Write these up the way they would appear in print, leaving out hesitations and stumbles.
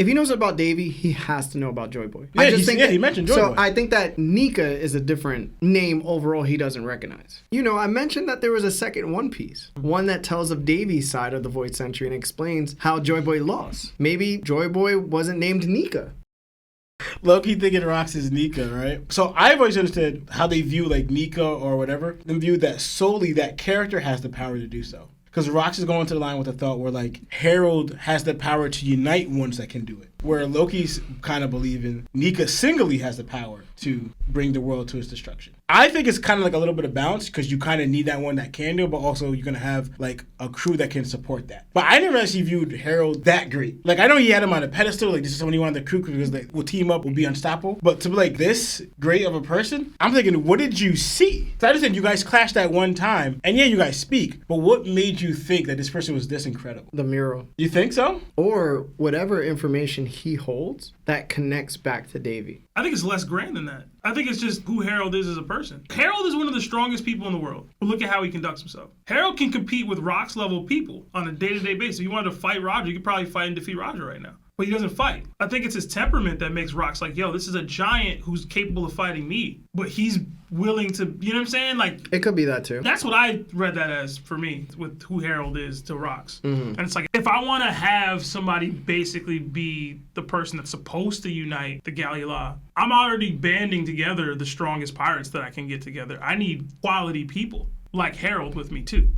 if he knows about Davy, he has to know about Joy Boy. Yeah, he mentioned Joy Boy. So I think that Nika is a different name overall he doesn't recognize. You know, I mentioned that there was a second One Piece, one that tells of Davy's side of the Void Century and explains how Joy Boy lost. Maybe Joy Boy wasn't named Nika. Low-key thinking Rocks is Nika, right? So I've always understood how they view like Nika or whatever, them view that solely that character has the power to do so. Because Rocks is going to the line with the thought where like Harold has the power to unite ones that can do it. Where Loki's kind of believing Nika singly has the power to bring the world to its destruction. I think it's kind of like a little bit of balance because you kind of need that one that can do it, but also you're going to have like a crew that can support that. But I never actually viewed Harold that great. Like I know he had him on a pedestal, like this is someone he wanted the crew because like we'll team up, we'll be unstoppable. But to be like this great of a person, I'm thinking, what did you see? So I just said you guys clashed that one time, and yeah, you guys speak, but what made you think that this person was this incredible? The mural. You think so? Or whatever information he holds that connects back to Davy. I think it's less grand than that. I think it's just who Harold is as a person. Harold is one of the strongest people in the world. But look at how he conducts himself. Harold can compete with Rocks level people on a day-to-day basis. If you wanted to fight Roger, you could probably fight and defeat Roger right now. But he doesn't fight. I think it's his temperament that makes Rocks like, yo, this is a giant who's capable of fighting me. But he's willing to, you know what I'm saying? Like, it could be that too. That's what I read that as for me with who Harold is to Rocks. Mm-hmm. And it's like, if I want to have somebody basically be the person that's supposed to unite the Galila, I'm already banding together the strongest pirates that I can get together. I need quality people like Harold with me too.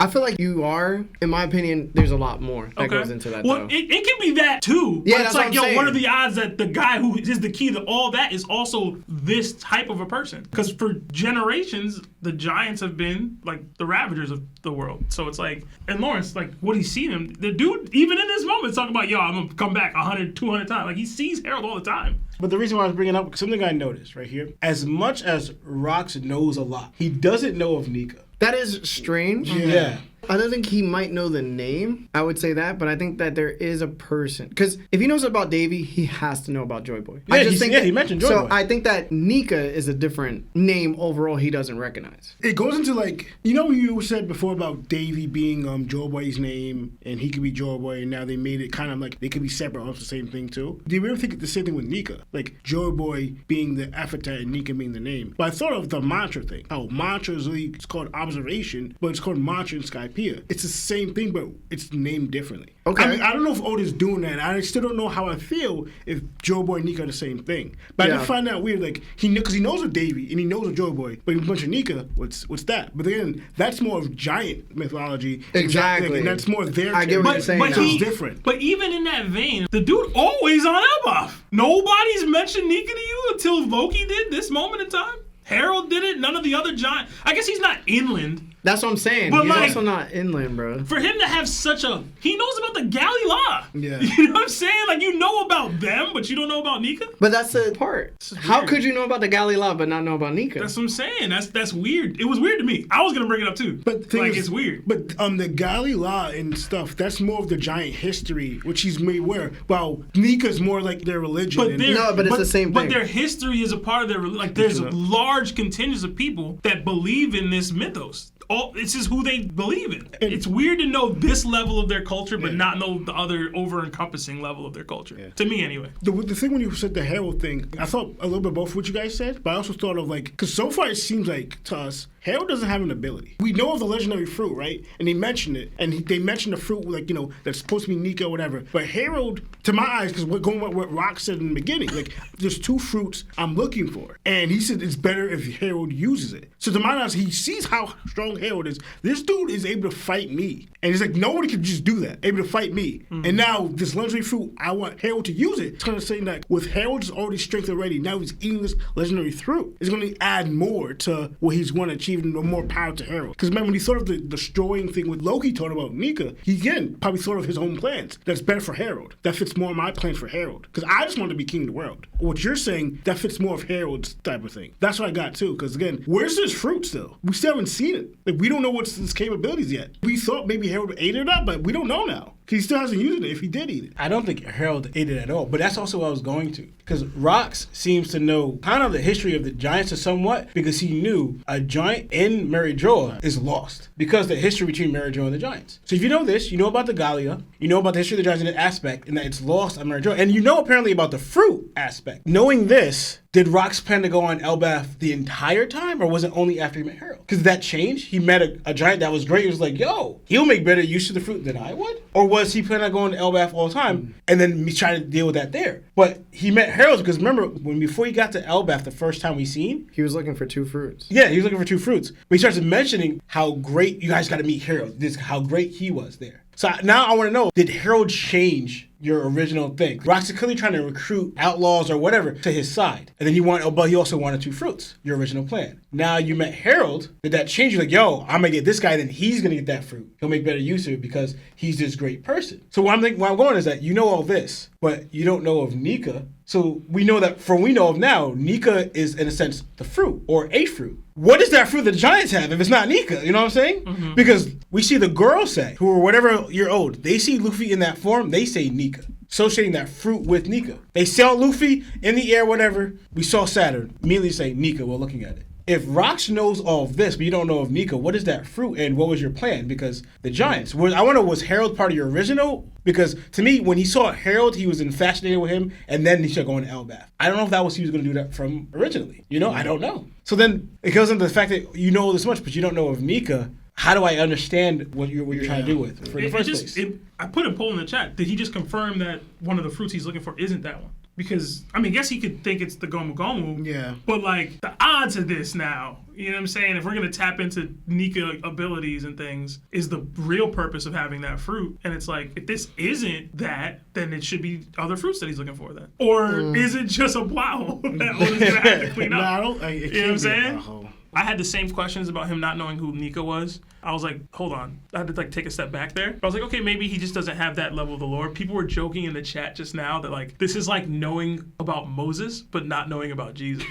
I feel like you are, in my opinion, there's a lot more that goes into that. Well, it can be that too. Yeah, but it's like, yo, what are saying. the odds that the guy who is the key to all that is also this type of a person? Because for generations, the giants have been like the ravagers of the world. So it's like, and Lawrence, like what he's seen him, the dude, even in this moment, is talking about, yo, I'm going to come back 100, 200 times. Like he sees Harold all the time. But the reason why I was bringing up something I noticed right here, as much as Rocks knows a lot, he doesn't know of Nika. That is strange. Yeah. I don't think he might know the name. I would say that, but I think that there is a person. Because if he knows about Davy, he has to know about Joy Boy. Yeah, he mentioned Joy Boy. So I think that Nika is a different name overall he doesn't recognize. It goes into like, you know, you said before about Davy being Joy Boy's name, and he could be Joy Boy, and now they made it kind of like they could be separate, almost the same thing too. Do you ever think the same thing with Nika? Like Joy Boy being the epithet and Nika being the name. But I thought of the mantra thing. How mantra is really, it's called observation, but it's called mantra in Skypiea. It's the same thing, but it's named differently. Okay. I mean, I don't know if Oda's doing that. I still don't know how I feel if Joy Boy and Nika are the same thing. But I just find that weird. Like because he knows of Davy and he knows of Joy Boy, but he mentioned Nika. What's that? But again, that's more of giant mythology. Exactly. And that's more their. I get what you're saying. But now. it's different. But even in that vein, the dude always on Elbaf. Nobody's mentioned Nika to you until Loki did this moment in time. Harold did it. None of the other giant. I guess he's not inland. That's what I'm saying. But He's like, also not inland, bro. For him to have such a... He knows about the Galila. Yeah. You know what I'm saying? Like, you know about them, but you don't know about Nika? But that's the part. How could you know about the Galila but not know about Nika? That's what I'm saying. That's weird. It was weird to me. I was going to bring it up, too. But like, it's weird. But the Galila and stuff, that's more of the giant history, which he's made aware. While Nika's more like their religion. But it's the same thing. But their history is a part of their... Like, there's large contingents of people that believe in this mythos. It's just who they believe in. It's weird to know this level of their culture, but not know the other over-encompassing level of their culture. Yeah. To me, anyway. The thing when you said the Harold thing, I thought a little bit both what you guys said, but I also thought of like, because so far it seems like to us, Harold doesn't have an ability. We know of the legendary fruit, right? And they mentioned it, and they mentioned the fruit, like, you know, that's supposed to be Nika or whatever. But Harold, to my eyes, because we're going with what Rock said in the beginning, like, there's two fruits I'm looking for. And he said it's better if Harold uses it. So to my eyes, he sees how strong Harold is. This dude is able to fight me. And he's like, nobody can just do that, able to fight me. Mm-hmm. And now, this legendary fruit, I want Harold to use it. It's kind of saying that with Harold's already strength already, now he's eating this legendary fruit. It's going to add more to what he's going to achieve and more power to Harold. Because remember, when he thought of the destroying thing with Loki talking about Nika, he again probably thought of his own plans. That's better for Harold. That fits more of my plans for Harold. Because I just want to be king of the world. What you're saying, that fits more of Harold's type of thing. That's what I got too. Because again, where's this fruit still? We still haven't seen it. Like, we don't know what's his capabilities yet. We thought maybe Harold ate it up, but we don't know now. He still hasn't used it if he did eat it. I don't think Harold ate it at all, but that's also what I was going to. Because Rox seems to know kind of the history of the Giants or somewhat, because he knew a giant in Marijoa is lost because the history between Marijoa and the Giants. So if you know this, you know about the Gallia, you know about the history of the Giants in that aspect, and that it's lost on Marijoa, and you know apparently about the fruit aspect. Knowing this, did Rox plan to go on Elbaf the entire time, or was it only after he met Harold? Because that changed. He met a giant that was great. He was like, yo, he'll make better use of the fruit than I would? Or was he planning on going to Elbaf all the time and then me trying to deal with that there? But he met Harold because remember, before he got to Elbaf the first time we seen, He was looking for 2 fruits. yeah, he was looking for 2 fruits. But he starts mentioning how great, you guys got to meet Harold, how great he was there. So now I want to know, did Harold change your original thing? Rox is clearly trying to recruit outlaws or whatever to his side. And then but he also wanted 2 fruits, your original plan. Now you met Harold, did that change? You're like, yo, I'm going to get this guy, then he's going to get that fruit. He'll make better use of it because he's this great person. So what I'm going is that you know all this, but you don't know of Nika. So we know that from we know of now, Nika is in a sense the fruit or a fruit. What is that fruit the Giants have if it's not Nika? You know what I'm saying? Mm-hmm. Because we see the girls say, who are whatever year old, they see Luffy in that form, they say Nika. Associating that fruit with Nika. They saw Luffy in the air, whatever. We saw Saturn. Immediately say Nika while looking at it. If Rox knows all of this, but you don't know of Nika, what is that fruit and what was your plan? Because the Giants, I want to know, was Harold part of your original? Because to me, when he saw Harold, he was infatuated with him, and then he started going to Elbaf. I don't know if that was he was going to do that from originally. You know, I don't know. So then it goes into the fact that you know this much, but you don't know of Nika. How do I understand what you're trying to do with for the first place? I put a poll in the chat. Did he just confirm that one of the fruits he's looking for isn't that one? Because, I mean, I guess he could think it's the Gomu Gomu. Yeah. But, like, the odds of this now, you know what I'm saying? If we're going to tap into Nika abilities and things, is the real purpose of having that fruit. And it's like, if this isn't that, then it should be other fruits that he's looking for then. Or is it just a plow that Oda's going to have to clean up? No, I don't. You know what I'm saying? I had the same questions about him not knowing who Nika was. I was like, hold on. I had to like take a step back there. But I was like, okay, maybe he just doesn't have that level of the lore. People were joking in the chat just now that like, this is like knowing about Moses, but not knowing about Jesus.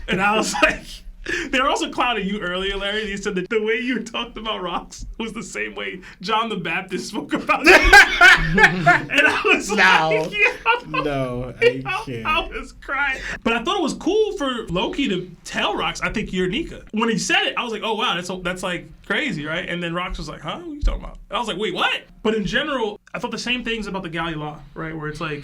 And I was like, they were also clowning you earlier, Larry. You said that the way you talked about Rox was the same way John the Baptist spoke about it. And I was like, no, I can't. I was crying. But I thought it was cool for Loki to tell Rox, I think you're Nika. When he said it, I was like, oh, wow, that's like crazy, right? And then Rox was like, huh? What are you talking about? I was like, wait, what? But in general, I thought the same things about the Gallia Law, right? Where it's like,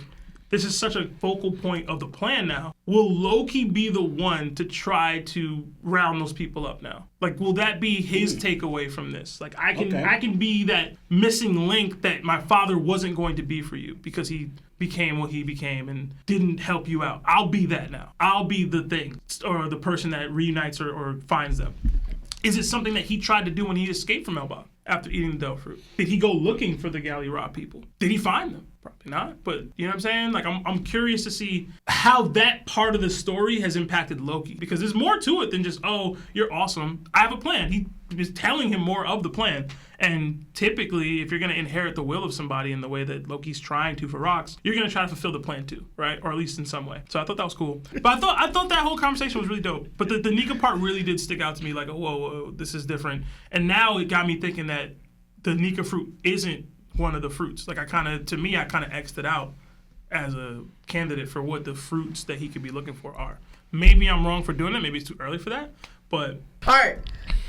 this is such a focal point of the plan now. Will Loki be the one to try to round those people up now? Like, will that be his takeaway from this? Like, I can be that missing link that my father wasn't going to be for you because he became what he became and didn't help you out. I'll be that now. I'll be the thing or the person that reunites or finds them. Is it something that he tried to do when he escaped from Elbaf after eating the Del Fruit? Did he go looking for the Gallia people? Did he find them? Probably not, but you know what I'm saying? Like, I'm curious to see how that part of the story has impacted Loki, because there's more to it than just, oh, you're awesome. I have a plan. He is telling him more of the plan. And typically, if you're going to inherit the will of somebody in the way that Loki's trying to for Rox, you're going to try to fulfill the plan too, right? Or at least in some way. So I thought that was cool. But I thought that whole conversation was really dope. But the Nika part really did stick out to me, like, oh, whoa, this is different. And now it got me thinking that the Nika fruit isn't one of the fruits. Like, I kind of X'd it out as a candidate for what the fruits that he could be looking for are. Maybe I'm wrong for doing it. Maybe it's too early for that. But all right.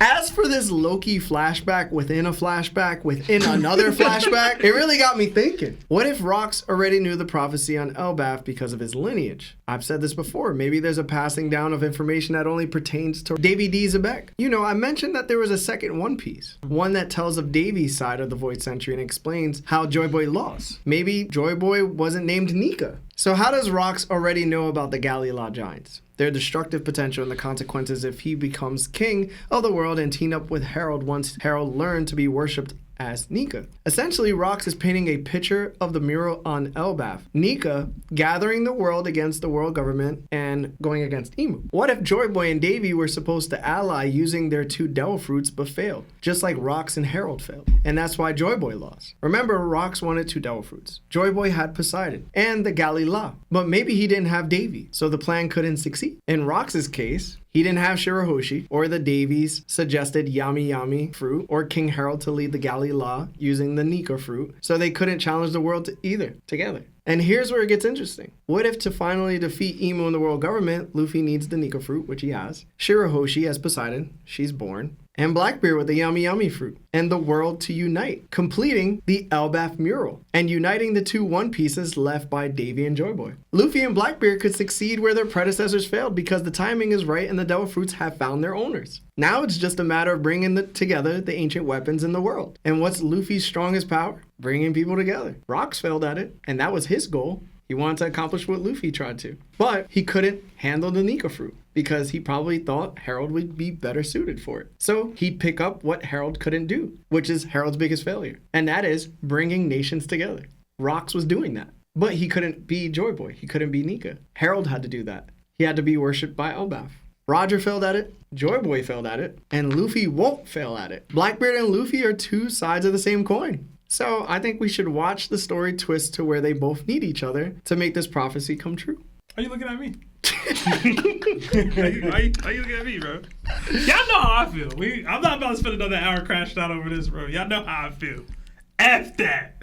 As for this Loki flashback within a flashback within another flashback, it really got me thinking. What if Rox already knew the prophecy on Elbaf because of his lineage? I've said this before. Maybe there's a passing down of information that only pertains to Davy D. Xebec. You know, I mentioned that there was a second One Piece. One that tells of Davy's side of the Void Century and explains how Joy Boy lost. Maybe Joy Boy wasn't named Nika. So how does Rox already know about the Gallia Giants? Their destructive potential and the consequences if he becomes king of the world and team up with Harold once Harold learned to be worshipped as Nika. Essentially, Rox is painting a picture of the mural on Elbaf. Nika gathering the world against the world government and going against Emu. What if Joy Boy and Davy were supposed to ally using their 2 devil fruits but failed? Just like Rox and Harold failed. And that's why Joy Boy lost. Remember, Rox wanted 2 devil fruits. Joy Boy had Poseidon and the Gallia. But maybe he didn't have Davy, so the plan couldn't succeed. In Rox's case, He didn't have Shirahoshi or the Davies suggested Yami Yami fruit or King Harald to lead the Galley Law using the Nika fruit, so they couldn't challenge the world to either together. And here's where it gets interesting. What if to finally defeat Emu in the world government, Luffy needs the Nika fruit, which he has, Shirahoshi as Poseidon, she's born, and Blackbeard with the Yami Yami fruit, and the world to unite, completing the Elbaf mural, and uniting the two One Pieces left by Davy and Joy Boy. Luffy and Blackbeard could succeed where their predecessors failed because the timing is right and the Devil Fruits have found their owners. Now it's just a matter of bringing together the ancient weapons in the world. And what's Luffy's strongest power? Bringing people together. Rocks failed at it, and that was his goal. He wanted to accomplish what Luffy tried to. But he couldn't handle the Nika fruit because he probably thought Harold would be better suited for it. So he'd pick up what Harold couldn't do, which is Harold's biggest failure. And that is bringing nations together. Rocks was doing that. But he couldn't be Joy Boy. He couldn't be Nika. Harold had to do that. He had to be worshipped by Elbaf. Roger failed at it, Joy Boy failed at it, and Luffy won't fail at it. Blackbeard and Luffy are two sides of the same coin. So I think we should watch the story twist to where they both need each other to make this prophecy come true. Are you looking at me? Are you looking at me, bro? Y'all know how I feel. I'm not about to spend another hour crashed out over this, bro. Y'all know how I feel. F that.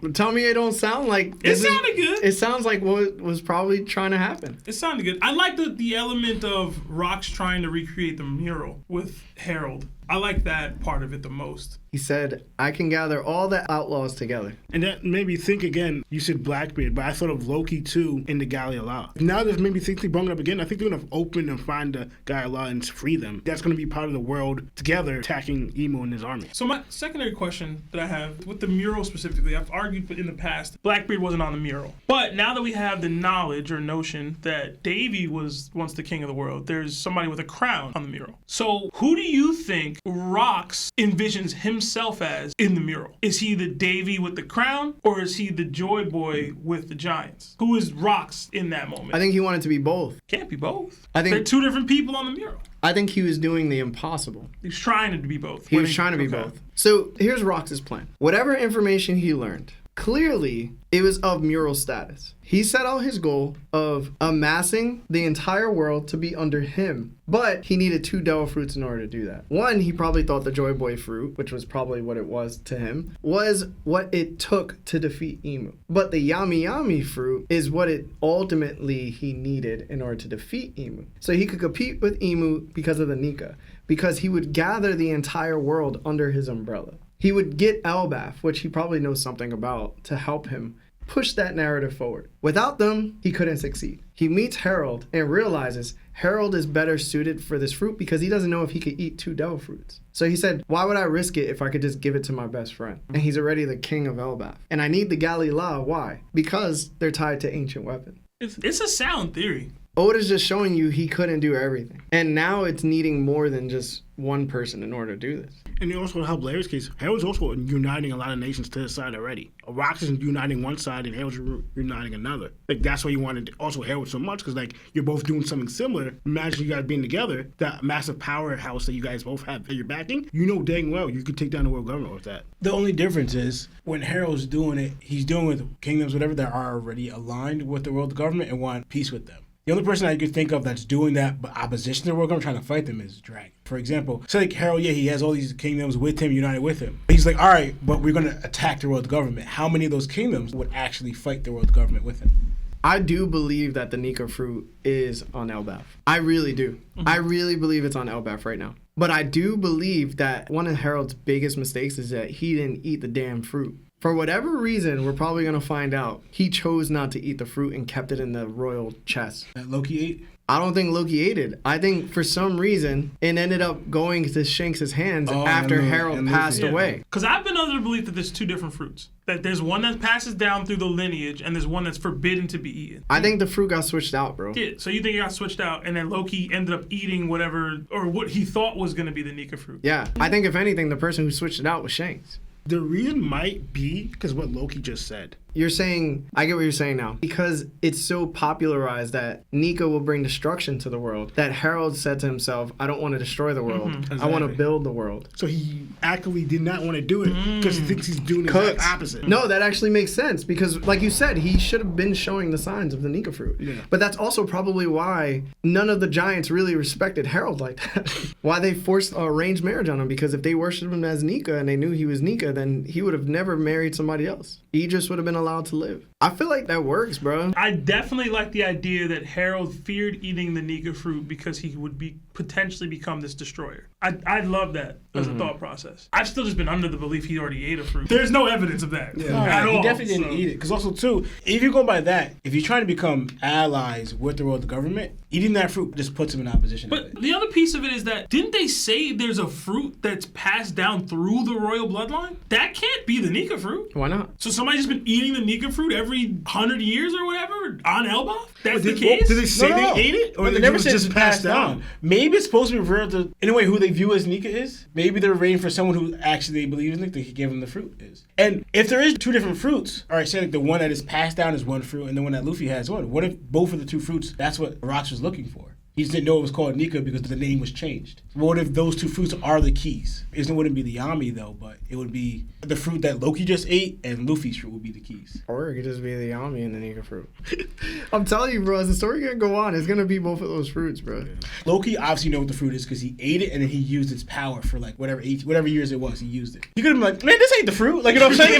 But tell me it don't sound like... It sounded good. It sounds like what was probably trying to happen. It sounded good. I like the element of Rocks trying to recreate the mural with Harold. I like that part of it the most. He said, I can gather all the outlaws together. And that made me think again, you said Blackbeard, but I thought of Loki too in the Galley Law. Now that made me think they brought it up again. I think they're going to open and find the Galley Law and free them. That's going to be part of the world together attacking Emo and his army. So my secondary question that I have with the mural specifically, I've argued in the past, Blackbeard wasn't on the mural. But now that we have the knowledge or notion that Davy was once the king of the world, there's somebody with a crown on the mural. So who do you think Rocks envisions himself as in the mural? Is he the Davy with the crown, or is he the Joy Boy with the giants? Who is Rocks in that moment? I think he wanted to be both. Can't be both. I think they're two different people on the mural. I think he was doing the impossible. He was trying to be both. He was trying to be both. So here's Rocks' plan. Whatever information he learned, clearly it was of mural status. He set out his goal of amassing the entire world to be under him, but he needed two Devil Fruits in order to do that. One, he probably thought the Joy Boy fruit, which was probably what it was to him, was what it took to defeat Emu. But the Yami Yami fruit is what it ultimately he needed in order to defeat Emu. So he could compete with Emu because of the Nika, because he would gather the entire world under his umbrella. He would get Elbaf, which he probably knows something about, to help him push that narrative forward. Without them, he couldn't succeed. He meets Harold and realizes Harold is better suited for this fruit because he doesn't know if he could eat two Devil Fruits. So he said, why would I risk it if I could just give it to my best friend? And he's already the king of Elbaf. And I need the Galley Law. Why? Because they're tied to ancient weapons. It's a sound theory. Oda's just showing you he couldn't do everything. And now it's needing more than just one person in order to do this. And it also helped Larry's case. Harold's also uniting a lot of nations to his side already. Rocks is uniting one side and Harold's uniting another. Like, that's why you wanted also Harold so much, because, like, you're both doing something similar. Imagine you guys being together, that massive powerhouse that you guys both have that you're backing. You know dang well you could take down the world government with that. The only difference is when Harold's doing it, he's doing it with kingdoms, whatever, that are already aligned with the world government and want peace with them. The only person I could think of that's doing that but opposition to the world government, trying to fight them, is Dragon. For example, so like Harold, yeah, he has all these kingdoms with him, united with him. He's like, all right, but we're going to attack the world government. How many of those kingdoms would actually fight the world government with him? I do believe that the Nika fruit is on Elbaf. I really do. Mm-hmm. I really believe it's on Elbaf right now. But I do believe that one of Harold's biggest mistakes is that he didn't eat the damn fruit. For whatever reason, we're probably going to find out, he chose not to eat the fruit and kept it in the royal chest. That Loki ate? I don't think Loki ate it. I think for some reason, it ended up going to Shanks' hands after Harold passed away. Because I've been under the belief that there's two different fruits. That there's one that passes down through the lineage, and there's one that's forbidden to be eaten. I think the fruit got switched out, bro. Yeah, so you think it got switched out, and then Loki ended up eating whatever, or what he thought was going to be the Nika fruit. Yeah, I think if anything, the person who switched it out was Shanks. The reason might be because what Loki just said. you're saying, I get what you're saying now. Because it's so popularized that Nika will bring destruction to the world, that Harold said to himself, I don't want to destroy the world. I want to build the world. So he actively did not want to do it because he thinks he's doing the exact opposite. No, that actually makes sense because, like you said, he should have been showing the signs of the Nika fruit. Yeah. But that's also probably why none of the giants really respected Harold like that. Why they forced arranged marriage on him, because if they worshipped him as Nika and they knew he was Nika, then he would have never married somebody else. Idris would have been allowed to live. I feel like that works, bro. I definitely like the idea that Harold feared eating the Nika fruit because he would potentially become this destroyer. I love that as a thought process. I've still just been under the belief he already ate a fruit. There's no evidence of that at all. He definitely didn't eat it. Because also, too, if you go by that, if you're trying to become allies with the world government, eating that fruit just puts him in opposition. But the other piece of it is that, didn't they say there's a fruit that's passed down through the royal bloodline? That can't be the Nika fruit. Why not? So somebody's just been eating the Nika fruit every 100 years or whatever on Elbaf? That's the case? Did they say they ate it? Or they it never was said just it's passed down. Maybe it's supposed to be revealed to, in a way, who they view as Nika is. Maybe they're waiting for someone who actually they believe in Nika to give them the fruit is. And if there is two different fruits, all right, say like the one that is passed down is one fruit and the one that Luffy has one. What if both of the two fruits, that's what Rox was looking for? He just didn't know it was called Nika because the name was changed. What if those two fruits are the keys? It wouldn't be the Yami though, but it would be the fruit that Loki just ate, and Luffy's fruit would be the keys. Or it could just be the Yami and the Nika fruit. I'm telling you, bro, as the story gonna go on, it's gonna be both of those fruits, bro. Loki obviously know what the fruit is because he ate it and then he used its power for like whatever years it was. He used it. He could have been like, man, this ain't the fruit. Like, you know what I'm saying?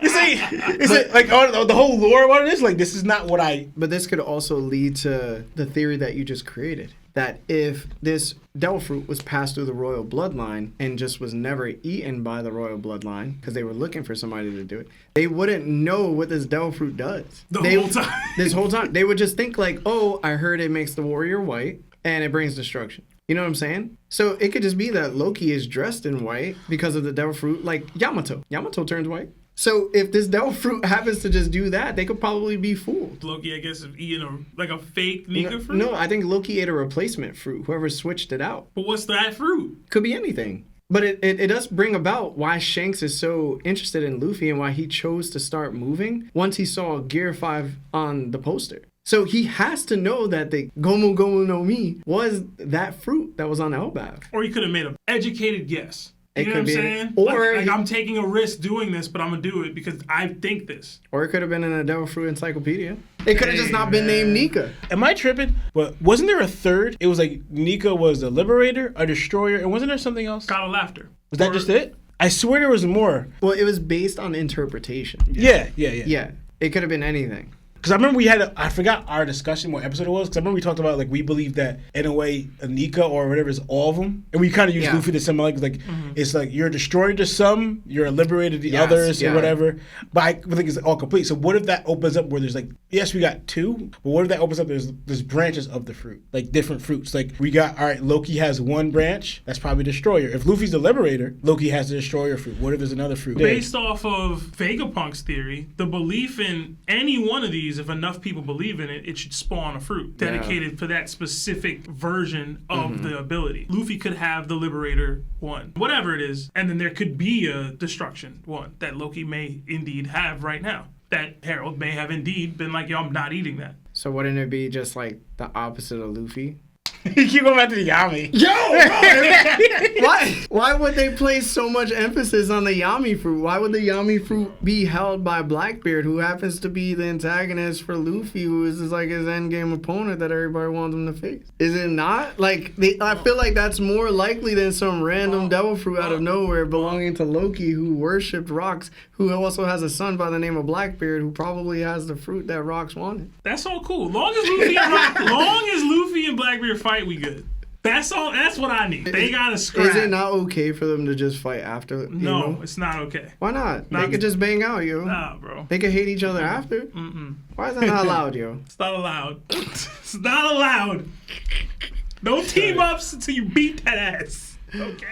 This ain't like the whole lore about it is like, this is not what I. But this could also lead to the theory that you just created. That if this devil fruit was passed through the royal bloodline and just was never eaten by the royal bloodline because they were looking for somebody to do it, they wouldn't know what this devil fruit does. This whole time. They would just think like, oh, I heard it makes the warrior white and it brings destruction. You know what I'm saying? So it could just be that Loki is dressed in white because of the devil fruit, like Yamato. Yamato turns white. So if this devil fruit happens to just do that, they could probably be fooled. Loki, I guess, is eating a fake Nika fruit? No, I think Loki ate a replacement fruit, whoever switched it out. But what's that fruit? Could be anything. But it does bring about why Shanks is so interested in Luffy and why he chose to start moving once he saw Gear 5 on the poster. So he has to know that the Gomu Gomu no Mi was that fruit that was on Elbaf. Or he could have made an educated guess. You know what I'm saying? Or like I'm taking a risk doing this, but I'm going to do it because I think this. Or it could have been in a devil fruit encyclopedia. It could have just not been named Nika. Am I tripping? But wasn't there a third? It was like Nika was a liberator, a destroyer, and wasn't there something else? God of Laughter. Was that just it? I swear there was more. Well, it was based on interpretation. Yeah. Yeah, it could have been anything. Because I remember we had, I forgot our discussion, what episode it was, because I remember we talked about, like, we believe that, in a way, a Nika or whatever is all of them. And we kind of use Luffy to symbolize, like, it's like, you're a destroyer to some, you're a liberator to the others, or whatever. But I think it's all complete. So what if that opens up where there's, like, yes, we got two, but what if that opens up, there's branches of the fruit, like, different fruits. Like, we got, all right, Loki has one branch, that's probably destroyer. If Luffy's the liberator, Loki has the destroyer fruit. What if there's another fruit? Based off of Vegapunk's theory, the belief in any one of these, if enough people believe in it, it should spawn a fruit dedicated for that specific version of the ability. Luffy could have the Liberator one, whatever it is, and then there could be a Destruction one that Loki may indeed have right now. That Harold may have indeed been like, yo, I'm not eating that. So wouldn't it be just like the opposite of Luffy? You keep going back to the Yami. Why would they place so much emphasis on the Yami fruit? Why would the Yami fruit be held by Blackbeard, who happens to be the antagonist for Luffy, who is like his endgame opponent that everybody wants him to face? Is it not? Like, I feel like that's more likely than some random devil fruit out of nowhere belonging to Loki, who worshipped Rox, who also has a son by the name of Blackbeard, who probably has the fruit that Rox wanted. That's all cool. Long as Luffy and Blackbeard fight, we good. That's all. That's what I need. They gotta scrap. Is it not okay for them to just fight after? No, it's not okay. Why not? They could just bang out, yo. Nah, bro. They could hate each other after. Why is that not allowed, yo? It's not allowed. It's not allowed. No team ups until you beat that ass. Okay.